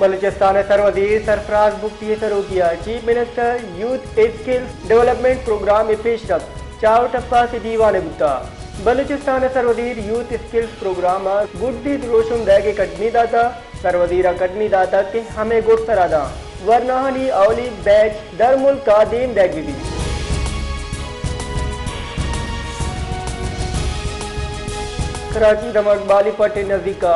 बलूचिस्तान सरवजीर सरफराज बुख्ती शुरू किया। Chief minister youth skills development programme में पेशरफ चाव टप्पा से दीवाने गुत्ता। बलूचिस्तान सरवजीर यूथ स्किल्स प्रोग्राम गुड्डी रोशुम दैगे कटनी दाता सरवजीरा कटनी दाता के हमें गुट सरादा वरनाहनी अवली बैच दरमुल का दीन दैगी। कराची रमकबाली पट्टी नजदीका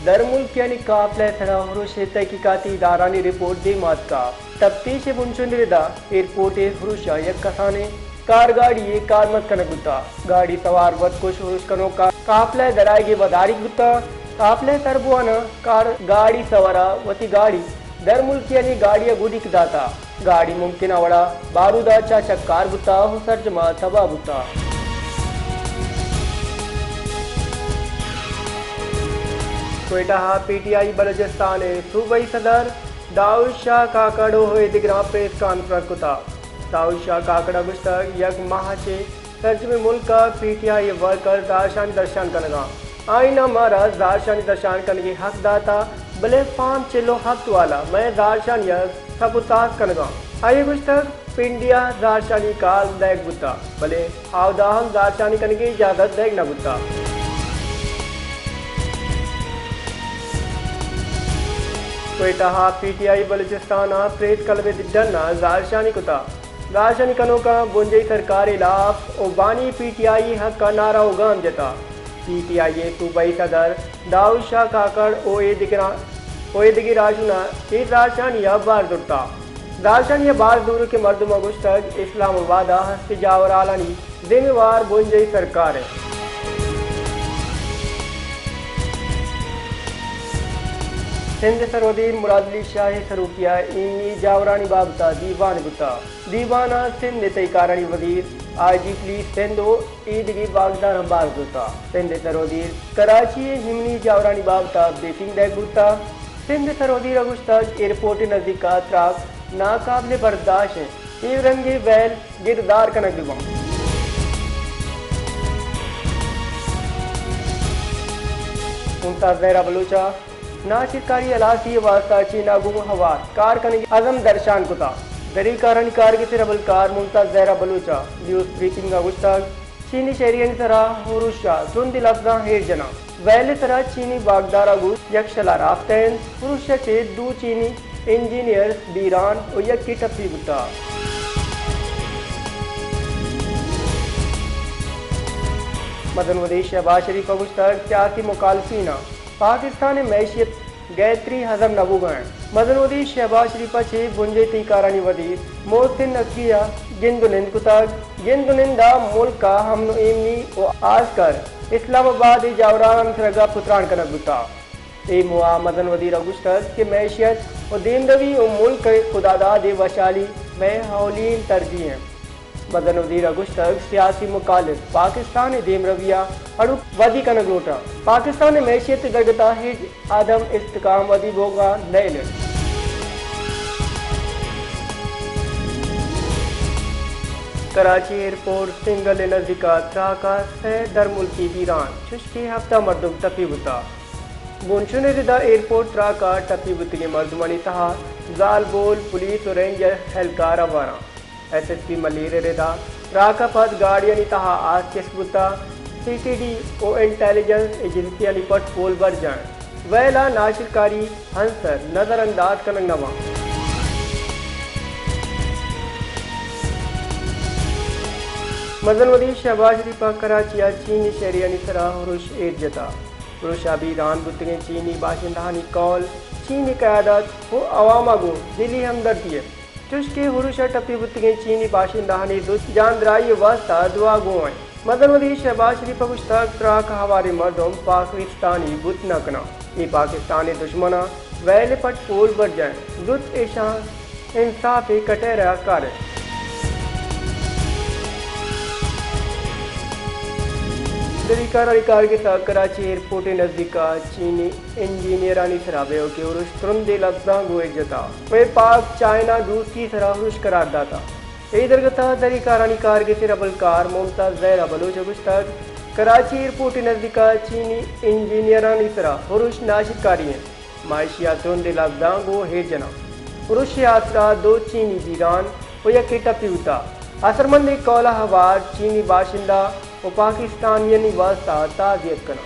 दरमुल्क यानी काफिला सराहुरुश तहकीकाती इदारानी रिपोर्ट दी मात का तफ्तीश बुनशुनिदा एयरपोर्ट हुरुशा यक कसाने कार गाड़ी कार मत कन गुत्ता गाड़ी सवार वत कुछ हुरुश कनो का काफिला दराएगी वदारी गुत्ता काफिला सरबुआना कार गाड़ी सवारा वती गाड़ी दरमुल्क यानी गाड़िया गुडी दाता गाड़ी मुमकिन आवड़ा बारूदा चाचा कार गुत्ता हो सरजमा तबा गुत्ता। क्वेटा पीटीआई बलूचिस्तान सूबाई सदर दाऊद शाह काकड़ो हुए दिगरा प्रेस कॉन्फ्रेंस कुता दाऊद शाह काकड़ा गुश्तक यक माह चे तर्जमे मुल्क का पीटीआई वर्कर दारशानी दर्शान कनगा आईना मारा दारशानी दर्शान कनगी हक दाता भले फाम चिलो हक वाला मैं दारशान यक सबुतास कनगा आये गुश्तक पिंडिया दारशानी काल दैग गुता भले आवदाहम दारशानी कनगी इजाजत दैग न गुता। क्वेटा पीटीआई बलूचिस्तान प्रेस कलबे दिड्डना दारशानी कुता दारशानी कनो का बुंजई सरकार इलाफ ओबानी पीटीआई हक का नारा उगाम जता पीटीआई सूबाई सदर दाऊद शाह काकड़ ओए दिगी राजुना ये दारशानिया बार दुरता दारशानिया बार दूर के मर्दमा गुश्तक इस्लामाबाद हस्तिजावर आलानी जिम्मेवार बुंजई सरकार है। सिंध सरवजीर मुराद अली शाह शुरू किया इन्नी जावरानी बाबता दीवान गुता दीवाना सिंध तयकारानी वजीर आईजी पुलिस सिंध ईदगी बागदार बार गुता सिंध सरवजीर कराची हिमनी जावरानी बाबता ब्रीफिंग दैग गुता सिंध सरवजीर अगुश्तक एयरपोर्ट नजदीक त्राक नाकाबिले बर्दाश्त है रंगे वैल गिरदार कनक दिवा। मुमताज जहरा बलूचा नाशिकारी अलासी वास्ता चीना गुम हवार कार कनगी अजम दर्शान कुता दरी कारणी कार के सिर कार मुमताज जहरा बलूचा न्यूज ब्रीफिंग गुश्तक चीनी शहरियन सरा हुरुशा सुंदी लफ्जा हेर जना वैले सरा चीनी बागदारा गुस यक्षला राफ्तैन हुरुशा चे दू चीनी इंजीनियर बीरान और यक की टप्पी गुता। मदन वदी शहबाज शरीफ गुश्तक सियासी मुखालफीना पाकिस्तान मैशियत गैत्री हजम नबू गए मदनोदी शहबाज शरीफा छे बुंजे तीकारानी वजीर मोहसिन नकिया गिंदुनिंद कुताग गिंदुनिंदा मुल्क का हम इमनी ओ आजकर इस्लामाबाद जावरान सरगा पुत्रान कनक गुता ए मुआ मदन वजीर अगुश्तक के मैशियत और देमदवी और मुल्क खुदादाद वशाली में हौलीन तरजीह हैं। मदन वजीर अगुश्तक सियासी मुखालिफ पाकिस्तान देम रविया अड़ु वदी कनक लोटा पाकिस्तान मैशियत दरगता हिज आदम इस्तिकाम वदी बोगा नैल। कराची एयरपोर्ट सिंगल नजदीका त्राका से दरमुल्की वीरान चुश्की हफ्ता मर्दुम टपी बुता बुनशुन रिदा एयरपोर्ट त्राका टपी बुतगे मर्दमानी तहा जाल बोल पुलिस और रेंजर हेलकार अवारा SSP मलीर रिदा राका पद गाड़ियानी तहा आज किस्बुता CTD ओ इंटेलिजेंस एजेंसी अलीपट पोल बर जाए वैला नाशिरकारी हंसर नजरअंदाज कनक नवा। मदन वदी शहबाज शरीफा कराचिया चीनी शहरियानी सरा हुरुश एड जता हुरुशा भी ईरान बुतगे चीनी बाशिंदानी कौल चीनी क़यादत हो अवामा गो दिली हमदर्दी है चुश्के हुरुशा टप्पी बुतगे चीनी बाशिंदानी जानदराई वास्ता दुआ गोएं मदन वदी शहबाज शरीफा मुश्ताक त्राक हवारे मर्दम पाकिस्तानी बुत नकना ये पाकिस्तानी दुश्मना वैले पट पोल बर जाए दुत ईशान इंसाफ कटेरा कर अधिकार के साथ कराची एयरपोर्ट नजदीका चीनी इंजीनियरानी सराबे के उरुश तुरंदे लफ्जा गोए जता वे पाक चाइना रूस की सराहुश करार दाता इधर गता अधिकारानी कार के सिर अबलकार मुमताज जहरा बलूच तक कराची एयरपोर्ट नजदीका चीनी इंजीनियरानी सरा हुरुश नाशिकारी हैं मायशियातून दिलागदांगो हेजना उरुशी आसरा दो चीनी बीरान व यकेटा पिवता असरमंदी कौला हवार चीनी बाशिंदा व पाकिस्तानियनी वास्ता ताजियत कना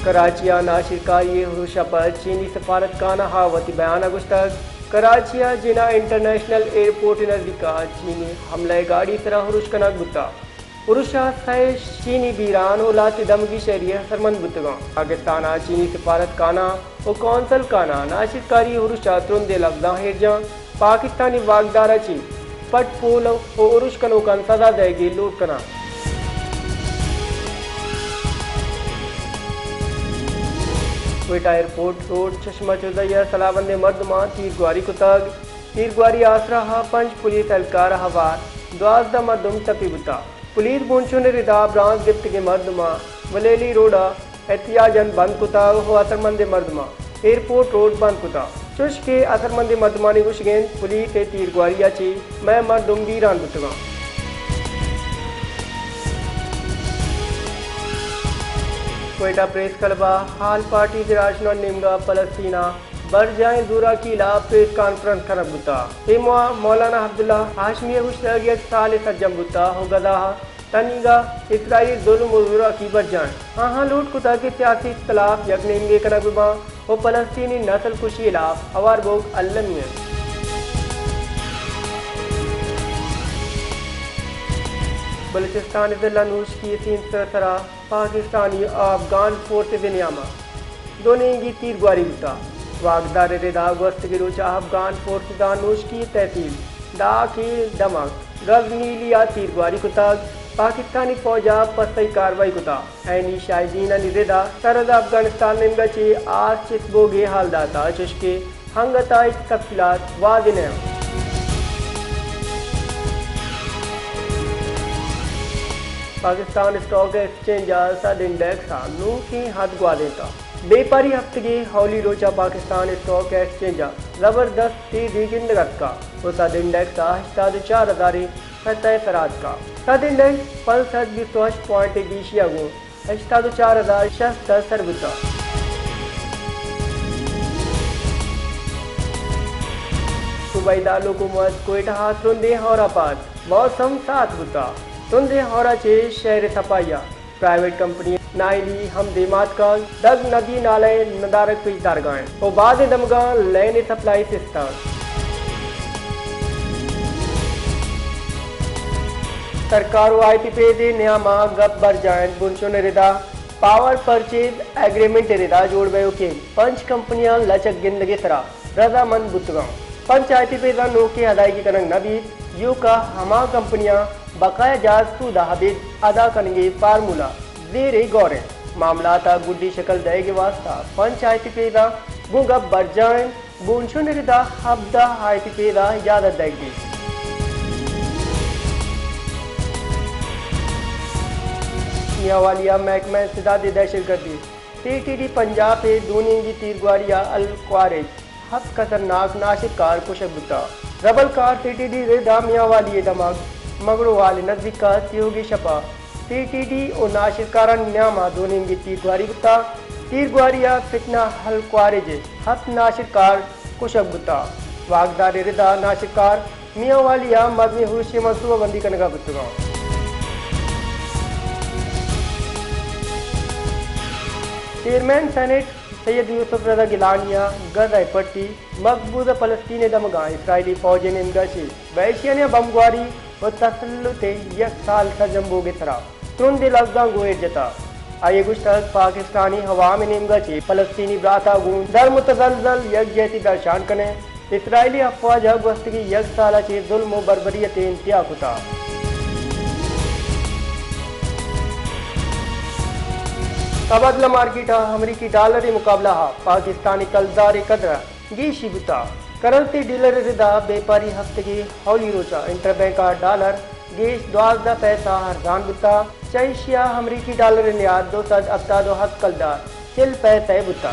कराचिया नाशिरकारी हुरुशा पर चीनी सफारतखाना हावती बयान गुश्तक कराचिया जिना इंटरनेशनल एयरपोर्ट नजदीका चीनी हमला गाड़ी तरह हुरुश कनक बुता हुरुशा सह चीनी बीरान उलाती दमगी शहरिया सरमंद बुतगा पाकिस्ताना चीनी सफारतखाना व कौंसल खाना नाशिरकारी हुरुशा तुरंदे लफ्जा हेरजा पाकिस्तानी वागदारा चीन पट पोल व उरुश कनोकन सदा देगी लूट कना क्वेटा एयरपोर्ट रोड चश्मा चौदह सलाबंद मर्दमा तीरगुआरी कुतग तीरगुआरी आसरा पंच पुलिस एहलकार हवार 12 मर्दम तपी बुता पुलिस बुंशुन रिदा ब्रांच गिफ्ट के मर्दमा वलेली रोडा एहतियाजन बंद कुता हो असरमंद मर्दमा एयरपोर्ट रोड बंद कुता चुश के असरमंद मर्दमा ने गुशगेन पुलिस के तीरगुआरी आची मैं मर्दम बीरान बुतगा क्वेटा प्रेस क्लबा हाल पार्टी जराशना निमगा फलस्तीना बर जाए दूरा कीला प्रेस कॉन्फ्रेंस खरब बुता हिमा मौलाना अब्दुल्ला हाशमी हुशरग एक साल सज्जम बुता हो गदा तनीगा इसराइली जुल्म मजूरा की बर जाए हाँ लूट कुता के सियासी इख्तलाफ यकनेमगे कनबा वो फलस्तीनी नस्ल कुशी इलाफ हवार बोग अल्लमियन बलूचिस्तान जिला नूश की सीन सरसरा पाकिस्तानी अफगान फोर्स दिनियामा दोनों की तीरगुआरी बुता वागदार रेदा वस्त के रोचा अफगान फोर्स दानूश की तहसील दा की दमक गजनीलिया तीरगुआरी कुताग पाकिस्तानी फौजा पसई कार्रवाई कुता ऐनी शाहिदीन निरेदा सरद अफगानिस्तान में गचे आज चितबोगे हालदाता चुशके हंगता तफसीलात वादिन पाकिस्तान स्टॉक एक्सचेंज सद इंडेक्स नू की हद गुआ देता बेपारी हफ्ते हौली रोचा पाकिस्तान स्टॉक एक्सचेंज जबरदस्त तेजी गिंदगत का वो सद इंडेक्स 84,000 फराज का सद इंडेक्स 65.20 गो 84,066 सरबुता सुबैदा लोकुमत कोयटा तुंदे हौरापात मौसम सात बुता तुंदे हौरा चे शहर सपाया प्राइवेट कंपनी नाइली हम देमात का दग नदी नाले नदारक पिच दारगाएं और बाद दमगा लेने सप्लाई सिस्टम सरकार आईपी पे दे नियामा गप बर जाएं बुनशुन रिदा पावर परचेज एग्रीमेंट रिदा जोड़ गयो के पंच कंपनियां लचक गिंदगी सरा रजामंद बुतगा पंचायती पे दा नो के अदायगी कनंग नबी यू का हमा कंपनियां बकाया जाज सूदा हबीद अदा करेंगे फार्मूला जेरे गौरे मामला था गुड्डी शक्ल देगे वास्ता पंचायती पेदा गुंगा बरजाएं बुनशुन रिदा हब्दा हायती पेदा इजाजत देगी मियावालिया महकमा सिदाद दहशतगर्दी टीटीडी पंजाब पे दूनी की तीरगुआरिया अल क्वारेज हब खतरनाक नाशिकार कुशक बुता रबल कार टीटीडी रिदा मियावाली दमाग मगड़ो वाले नजदीका तियोगी शपा टीटीडी और नाशिरकारा न्यामा दोनों की तीरगुआरी बुता तीरगुआरिया फितना हल क्वारेज हत नाशिरकार कुशक बुता वागदार रिदा नाशिरकार मियावालिया मदनी हुरुशी मनसूबा बंदी कनगा बुतगा चेयरमैन सेनेट सैयद यूसुफ रजा गिलानिया गज़ा पट्टी मकबूजा फलस्तीन दमगा इसराइली फौज ने इनगशी वैशियन बमगुआरी व तसल्लुते एक साल सजम्बोगे तरा तुरंत लफ्जा गोए जता आये गुश्तक पाकिस्तानी हवा में निमगची फलस्तीनी ब्राता गुन दर मुतजलजल यक जैसी दर्शान कने इसराइली अफवाज हक वस्तगी एक साल चे जुल्म बर्बरियत इंतहा कुता तबादला मार्केट अमरीकी डॉलर मुकाबला पाकिस्तानी कलदार कदर गीशी बुता करंसी डीलर रिदा बेपारी हफ्ते की हौली रोचा इंटरबैंक डॉलर गेश 12 पैसा हरजान बुता चैशिया अमरीकी डॉलर नियाद 2 अब्ता 2 हद कलदार चिल पैसा बुता।